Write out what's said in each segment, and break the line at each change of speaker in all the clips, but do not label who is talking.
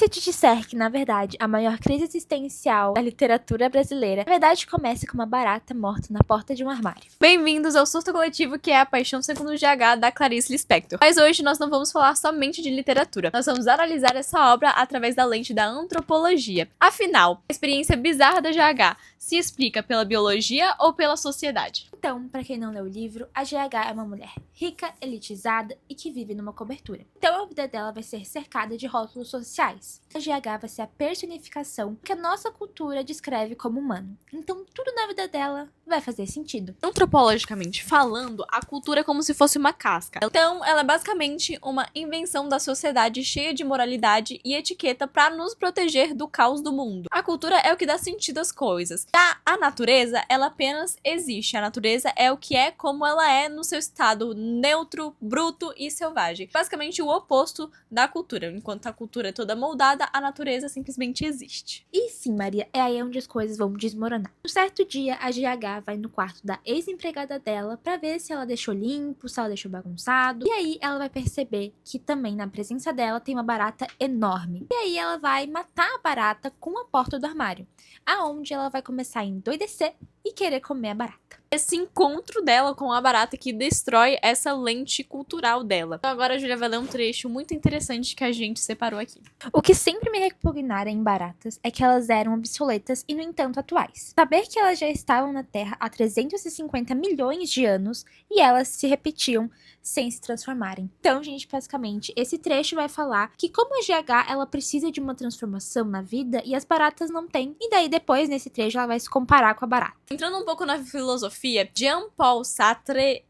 eu te disser que, na verdade, a maior crise existencial da literatura brasileira, na verdade, começa com uma barata morta na porta de um armário.
Bem-vindos ao surto coletivo que é A Paixão Segundo GH, da Clarice Lispector. Mas hoje nós não vamos falar somente de literatura. Nós vamos analisar essa obra através da lente da antropologia. Afinal, a experiência bizarra da GH se explica pela biologia ou pela sociedade?
Então, para quem não leu o livro, a GH é uma mulher rica, elitizada e que vive numa cobertura. Então, a vida dela vai ser cercada de rótulos sociais. A GH vai ser a personificação que a nossa cultura descreve como humano. Então, tudo na vida dela vai fazer sentido.
Antropologicamente falando, a cultura é como se fosse uma casca. Então, ela é basicamente uma invenção da sociedade cheia de moralidade e etiqueta para nos proteger do caos do mundo. A cultura é o que dá sentido às coisas. Já a natureza, ela apenas existe. A natureza é o que é como ela é no seu estado neutro, bruto e selvagem. Basicamente o oposto da cultura. Enquanto a cultura é toda moldada, a natureza simplesmente existe.
E sim, Maria, é aí onde as coisas vão desmoronar. Um certo dia, a GH vai no quarto da ex-empregada dela pra ver se ela deixou limpo, se ela deixou bagunçado. E aí ela vai perceber que também na presença dela tem uma barata enorme. E aí ela vai matar a barata com a porta do armário, aonde ela vai começar a endoidecer e querer comer a barata.
Esse encontro dela com a barata que destrói essa lente cultural dela. Então agora a Júlia vai ler um trecho muito interessante que a gente separou aqui.
O que sempre me repugnara em baratas é que elas eram obsoletas e, no entanto, atuais. Saber que elas já estavam na Terra há 350 milhões de anos e elas se repetiam sem se transformarem. Então, gente, basicamente, esse trecho vai falar que como a GH, ela precisa de uma transformação na vida e as baratas não têm. E daí, depois, nesse trecho, ela vai se comparar com a barata.
Entrando um pouco na filosofia, Jean-Paul Sartre,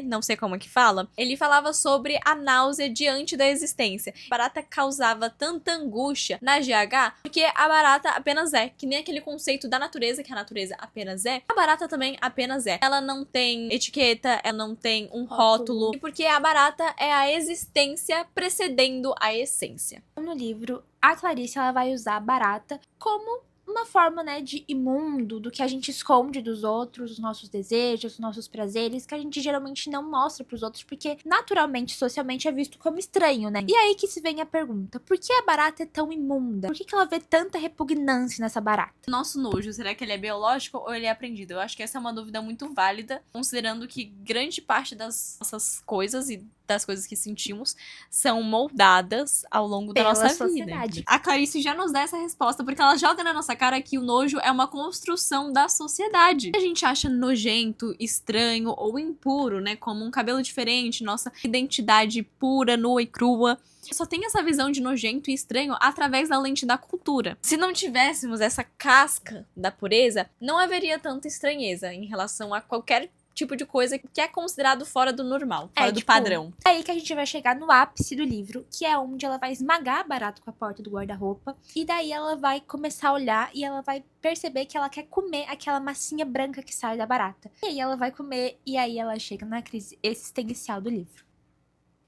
não sei como é que fala, ele falava sobre a náusea diante da existência. A barata causava tanta angústia na GH porque a barata apenas é, que nem aquele conceito da natureza, que a natureza apenas é, a barata também apenas é. Ela não tem etiqueta, ela não tem um rótulo, e porque a barata é a existência precedendo a essência.
No livro, a Clarice ela vai usar a barata como uma forma, né, de imundo, do que a gente esconde dos outros, os nossos desejos, os nossos prazeres, que a gente geralmente não mostra pros outros, porque naturalmente, socialmente é visto como estranho, né? E aí que se vem a pergunta, por que a barata é tão imunda? Por que ela vê tanta repugnância nessa barata?
Nosso nojo, será que ele é biológico ou ele é aprendido? Eu acho que essa é uma dúvida muito válida, considerando que grande parte das nossas coisas e das coisas que sentimos são moldadas ao longo da nossa
sociedade.
vida. A Clarice já nos dá essa resposta, porque ela joga na nossa cara que o nojo é uma construção da sociedade. A gente acha nojento, estranho ou impuro, né? Como um cabelo diferente, nossa identidade pura, nua e crua. Só tem essa visão de nojento e estranho através da lente da cultura. Se não tivéssemos essa casca da pureza, não haveria tanta estranheza em relação a qualquer tipo de coisa que é considerado fora do normal, fora do padrão.
É aí que a gente vai chegar no ápice do livro, que é onde ela vai esmagar a barata com a porta do guarda-roupa, e daí ela vai começar a olhar e ela vai perceber que ela quer comer aquela massinha branca que sai da barata. E aí ela vai comer, e aí ela chega na crise existencial do livro.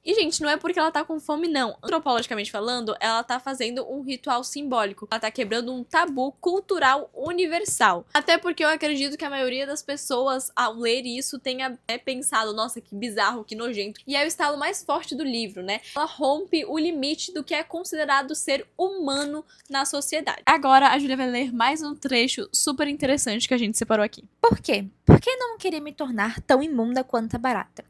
E, gente, não é porque ela tá com fome, não. Antropologicamente falando, ela tá fazendo um ritual simbólico. Ela tá quebrando um tabu cultural universal. Até porque eu acredito que a maioria das pessoas, ao ler isso, tenha pensado, nossa, que bizarro, que nojento. E é o estalo mais forte do livro, né? Ela rompe o limite do que é considerado ser humano na sociedade. Agora, a Júlia vai ler mais um trecho super interessante que a gente separou aqui.
Por quê? Por que não querer me tornar tão imunda quanto a barata?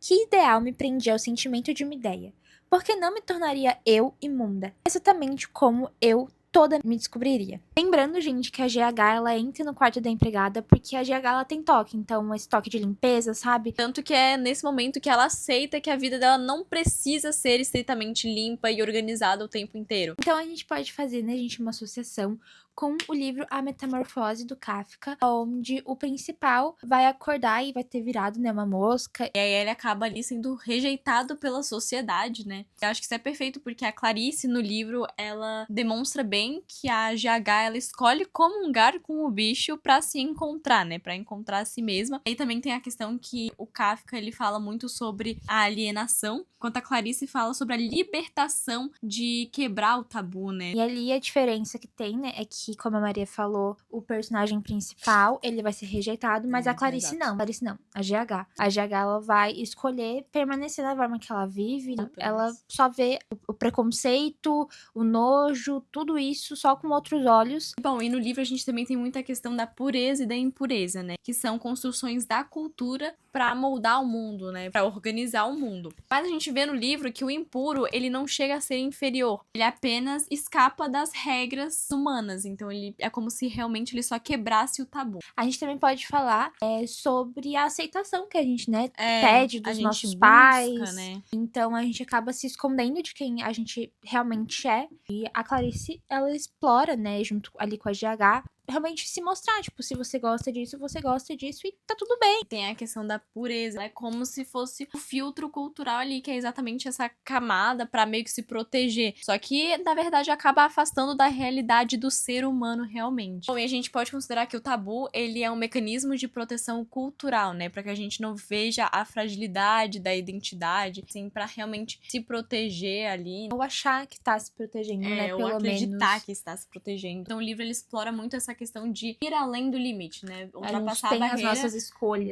Que ideal me prendia ao sentimento de uma ideia? Porque não me tornaria eu imunda? Exatamente como eu toda me descobriria. Lembrando, gente, que a GH, ela entra no quarto da empregada porque a GH, ela tem toque. Então, esse toque de limpeza, sabe?
Tanto que é nesse momento que ela aceita que a vida dela não precisa ser estritamente limpa e organizada o tempo inteiro.
Então, a gente pode fazer, né, gente, uma associação com o livro A Metamorfose do Kafka, onde o principal vai acordar e vai ter virado, né, uma mosca.
E aí ele acaba ali sendo rejeitado pela sociedade, né? Eu acho que isso é perfeito, porque a Clarice, no livro, ela demonstra bem que a GH, ela escolhe comungar com o bicho pra se encontrar, né? Pra encontrar a si mesma. E também tem a questão que o Kafka, ele fala muito sobre a alienação, enquanto a Clarice fala sobre a libertação de quebrar o tabu, né?
E ali a diferença que tem, né, é que que, como a Maria falou, o personagem principal, ele vai ser rejeitado, mas a Clarice
exato.
não. Clarice não, a GH. A GH, ela vai escolher permanecer da forma que ela vive. Ela só vê o preconceito, o nojo, tudo isso só com outros olhos.
Bom, e no livro a gente também tem muita questão da pureza e da impureza, né? Que são construções da cultura pra moldar o mundo, né? Pra organizar o mundo. Mas a gente vê no livro que o impuro, ele não chega a ser inferior. Ele apenas escapa das regras humanas. Então ele é como se realmente ele só quebrasse o tabu.
A gente também pode falar sobre a aceitação que a gente, né, pede
a
dos
gente
nossos
busca,
pais.
né?
Então a gente acaba se escondendo de quem a gente realmente é. E a Clarice, ela explora, né, junto ali com a GH, realmente se mostrar, tipo, se você gosta disso e tá tudo bem.
Tem a questão da pureza, é como se fosse o filtro cultural ali, que é exatamente essa camada pra meio que se proteger. Só que, na verdade, acaba afastando da realidade do ser humano realmente. Bom, e a gente pode considerar que o tabu, ele é um mecanismo de proteção cultural, né? Pra que a gente não veja a fragilidade da identidade, assim, pra realmente se proteger ali.
Ou achar que tá se protegendo, né,
Ou
pelo
acreditar
menos.
que está se protegendo. Então o livro, ele explora muito essa questão de ir além do limite, né?
A gente
Ultrapassar a
tem as
barreira
nossas escolhas.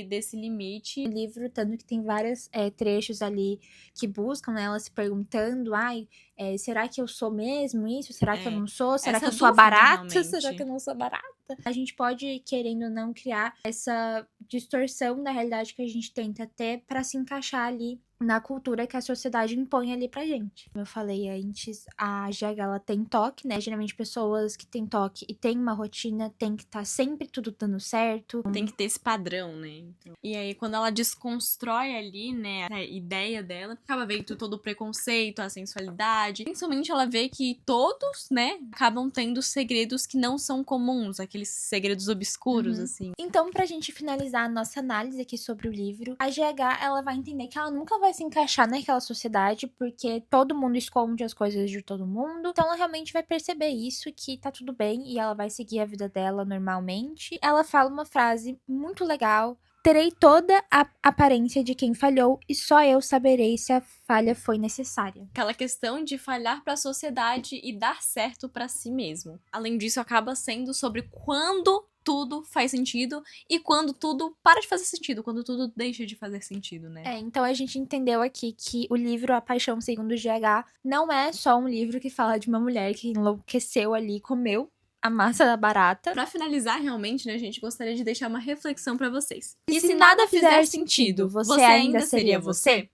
desse limite.
O livro, tanto que tem vários trechos ali que buscam, né, ela se perguntando, será que eu sou mesmo isso? Será que eu não sou? Será
essa
que eu sou a
dúvida,
barata?
realmente.
Será que eu não sou a barata? A gente pode, querendo ou não, criar essa distorção da realidade que a gente tenta ter pra se encaixar ali na cultura que a sociedade impõe ali pra gente. Como eu falei antes, a GH, ela tem toque, né? Geralmente pessoas que têm toque e têm uma rotina tem que estar sempre tudo dando certo.
Tem que ter esse padrão, né? Então, e aí, quando ela desconstrói ali, né, a ideia dela, acaba vendo todo o preconceito, a sensualidade. Principalmente ela vê que todos, né, acabam tendo segredos que não são comuns, aqueles segredos obscuros, assim.
Então, pra gente finalizar a nossa análise aqui sobre o livro, a GH, ela vai entender que ela nunca vai se encaixar naquela sociedade, porque todo mundo esconde as coisas de todo mundo. Então, ela realmente vai perceber isso, que tá tudo bem, e ela vai seguir a vida dela normalmente. Ela fala uma frase muito legal: terei toda a aparência de quem falhou, e só eu saberei se a falha foi necessária.
Aquela questão de falhar para a sociedade e dar certo para si mesmo. Além disso, acaba sendo sobre quando tudo faz sentido e quando tudo para de fazer sentido, quando tudo deixa de fazer sentido, né?
Então a gente entendeu aqui que o livro A Paixão Segundo GH não é só um livro que fala de uma mulher que enlouqueceu ali e comeu a massa da barata.
Pra finalizar, realmente, né, a gente gostaria de deixar uma reflexão pra vocês.
E se nada fizer sentido, você ainda seria você?